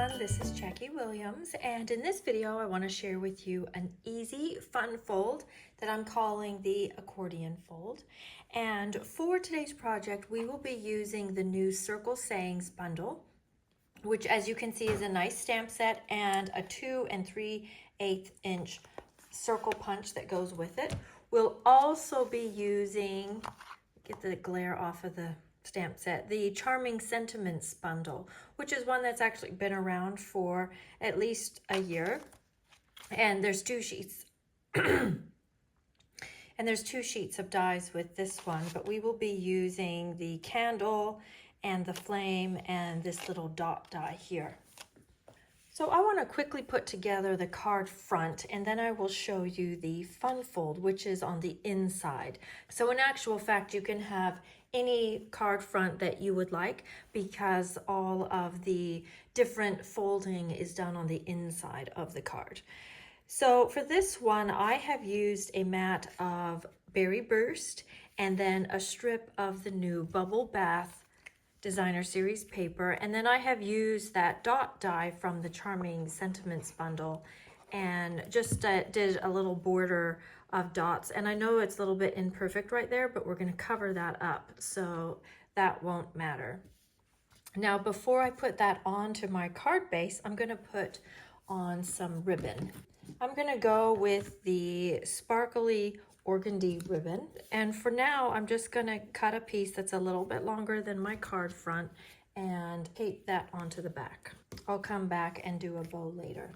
everyone, this is Jackie Williams, and in this video I want to share with you an easy, fun fold that I'm calling the accordion fold. And for today's project we will be using the new Circle Sayings bundle, which as you can see is a nice stamp set and a 2 3/8 inch circle punch that goes with it. We'll also be using, get the glare off of the stamp set, the Charming Sentiments bundle, which is one that's actually been around for at least a year. And there's two sheets. And there's two sheets of dies with this one, but we will be using the candle and the flame and this little dot die here. So I want to quickly put together the card front, and then I will show you the fun fold, which is on the inside. So in actual fact, you can have any card front that you would like, because all of the different folding is done on the inside of the card. So for this one, I have used a mat of Berry Burst and then a strip of the new Bubble Bath Designer Series paper, and then I have used that dot die from the Charming Sentiments bundle and just did a little border of dots. And I know it's a little bit imperfect right there, but we're going to cover that up so that won't matter. Now before I put that onto my card base, I'm going to put on some ribbon. I'm going to go with the sparkly organdy ribbon, and for now I'm just going to cut a piece that's a little bit longer than my card front and tape that onto the back. I'll come back and do a bow later.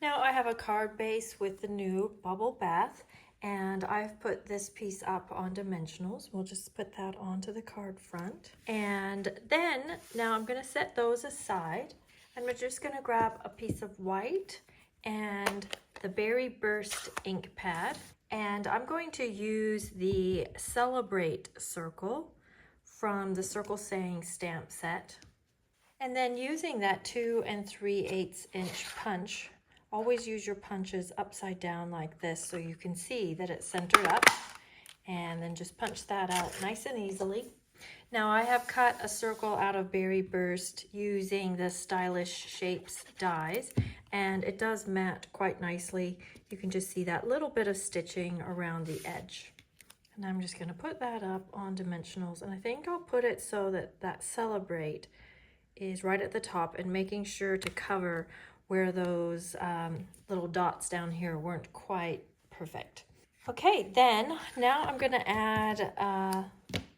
Now I have a card base with the new Bubble Bath, and I've put this piece up on dimensionals. We'll just put that onto the card front, and then now I'm going to set those aside. I'm just going to grab a piece of white and the Berry Burst ink pad, and I'm going to use the Celebrate circle from the Circle Saying stamp set. And then using that 2 3/8 inch punch, always use your punches upside down like this so you can see that it's centered up, and then just punch that out nice and easily. Now I have cut a circle out of Berry Burst using the Stylish Shapes dies, and it does mat quite nicely. You can just see that little bit of stitching around the edge. And I'm just going to put that up on dimensionals, and I think I'll put it so that that Celebrate is right at the top, and making sure to cover where those little dots down here weren't quite perfect. Okay, then now I'm going to add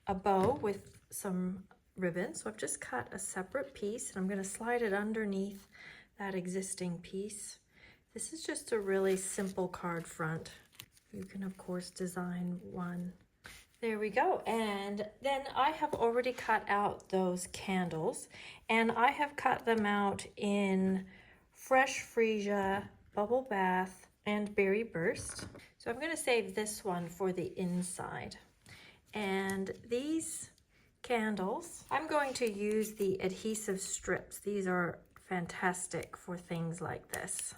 a bow with some ribbon. So I've just cut a separate piece, and I'm going to slide it underneath that existing piece. This is just a really simple card front. You can of course design one. There we go. And then I have already cut out those candles, and I have cut them out in Fresh Freesia, Bubble Bath, and Berry Burst. So I'm going to save this one for the inside. And these candles, I'm going to use the adhesive strips. These are fantastic for things like this.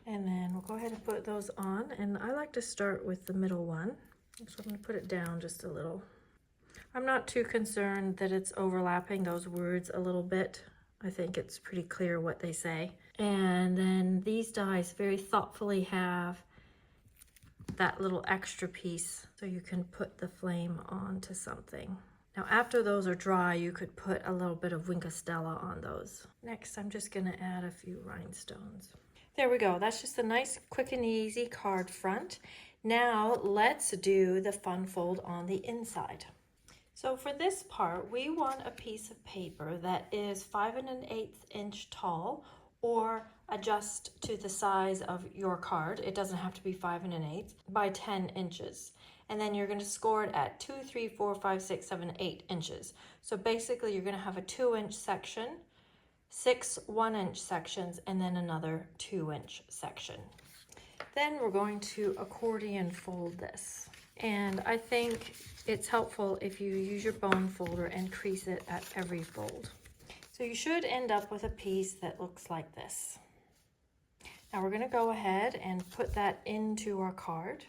And then we'll go ahead and put those on, and I like to start with the middle one. So I'm going to put it down just a little. I'm not too concerned that it's overlapping those words a little bit. I think it's pretty clear what they say. And then these dies very thoughtfully have that little extra piece so you can put the flame onto something. Now after those are dry, you could put a little bit of Winkostella on those. Next, I'm just going to add a few rhinestones. There we go. That's just a nice, quick and easy card front. Now let's do the fun fold on the inside. So for this part, we want a piece of paper that is 5 1/8 inch tall, or adjust to the size of your card. It doesn't have to be 5 1/8 by 10 inches. And then you're going to score it at 2, 3, 4, 5, 6, 7, 8 inches. So basically you're going to have a 2-inch section, 6 1-inch sections, and then another 2-inch section. Then we're going to accordion fold this. And I think it's helpful if you use your bone folder and crease it at every fold. So you should end up with a piece that looks like this. Now we're going to go ahead and put that into our card.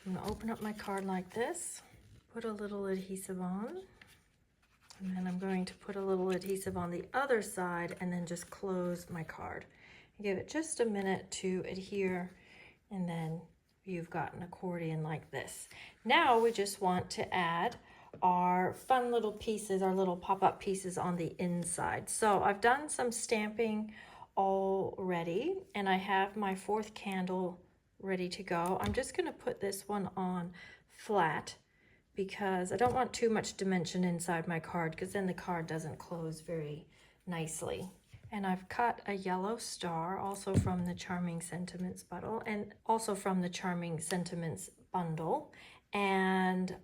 I'm going to open up my card like this, put a little adhesive on, and then I'm I'm going to put a little adhesive on the other side and then just close my card. Give it just a minute to adhere, and then you've got an accordion like this. Now we just want to add our fun little pieces, our little pop-up pieces on the inside. So I've done some stamping already, and I have my 4th candle ready to go. I'm just going to put this one on flat because I don't want too much dimension inside my card, because then the card doesn't close very nicely. And I've cut a yellow star, also from the Charming Sentiments bundle, and also from the Charming Sentiments bundle. And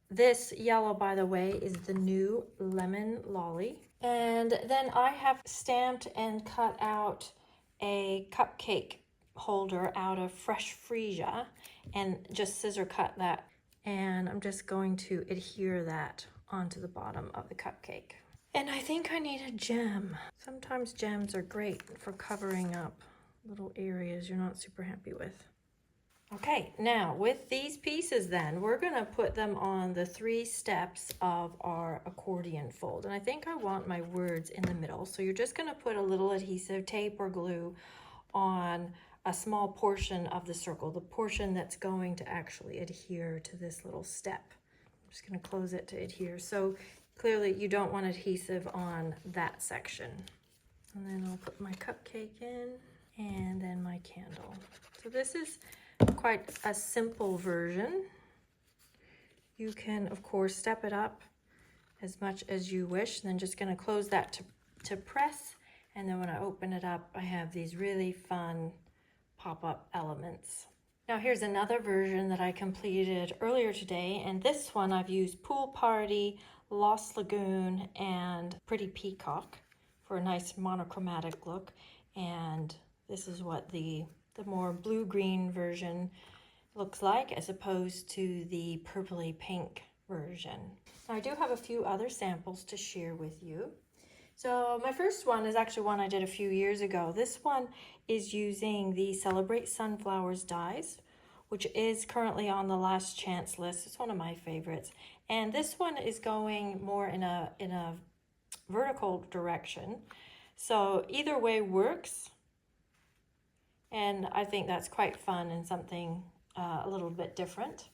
this yellow, by the way, is the new Lemon Lolly. And then I have stamped and cut out a cupcake holder out of fresh freesia and just scissor cut that. And I'm just going to adhere that onto the bottom of the cupcake. And I think I need a gem. Sometimes gems are great for covering up little areas you're not super happy with. Okay, now with these pieces then, we're gonna put them on the 3 steps of our accordion fold. And I think I want my words in the middle. So you're just gonna put a little adhesive tape or glue on a small portion of the circle, the portion that's going to actually adhere to this little step. I'm just gonna close it to adhere. So clearly you don't want adhesive on that section. And then I'll put my cupcake in, and then my candle. So this is quite a simple version. You can, of course, step it up as much as you wish. And then just gonna close that to press. And then when I open it up, I have these really fun pop-up elements. Now here's another version that I completed earlier today. And this one I've used Pool Party, Lost Lagoon, and Pretty Peacock for a nice monochromatic look. And this is what the more blue-green version looks like, as opposed to the purpley pink version. Now, I do have a few other samples to share with you. So my first one is actually one I did a few years ago. This one is using the Celebrate Sunflowers dies, which is currently on the last chance list. It's one of my favorites. And this one is going more in a vertical direction. So either way works. And I think that's quite fun and something a little bit different.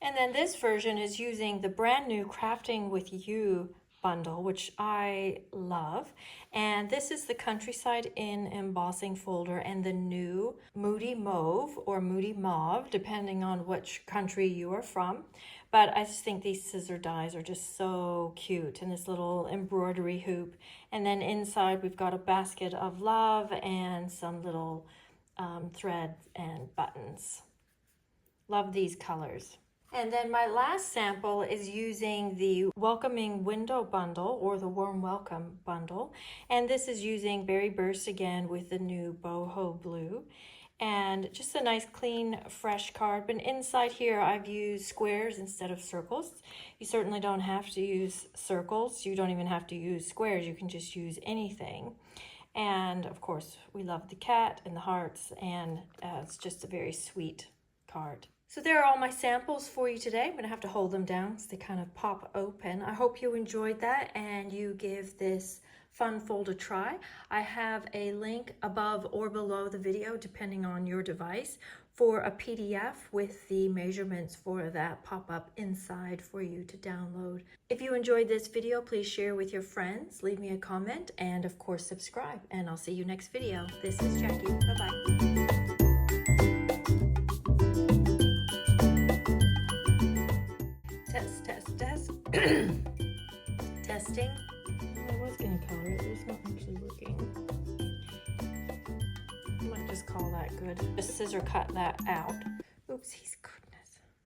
And then this version is using the brand new Crafting With You bundle, which I love. And this is the Countryside in embossing folder and the new Moody Mauve or Moody Mauve, depending on which country you are from. But I just think these scissor dies are just so cute, and this little embroidery hoop. And then inside we've got a basket of love and some little threads and buttons. Love these colors. And then my last sample is using the Welcoming Window bundle, or the Warm Welcome bundle. And this is using Berry Burst again with the new Boho Blue. And just a nice clean fresh card. But inside here I've used squares instead of circles. You certainly don't have to use circles. You don't even have to use squares. You can just use anything. And of course, we love the cat and the hearts, and it's just a very sweet card. So there are all my samples for you today. I'm gonna have to hold them down so they kind of pop open. I hope you enjoyed that and you give this fun fold a try. I have a link above or below the video, depending on your device, for a PDF with the measurements for that pop-up inside for you to download. If you enjoyed this video, please share with your friends, leave me a comment, and of course subscribe. And I'll see you next video. This is Jackie. Bye-bye. Test. Testing. I was going to color it, but it's not actually working. I might just call that good. Just scissor cut that out. Oops, he's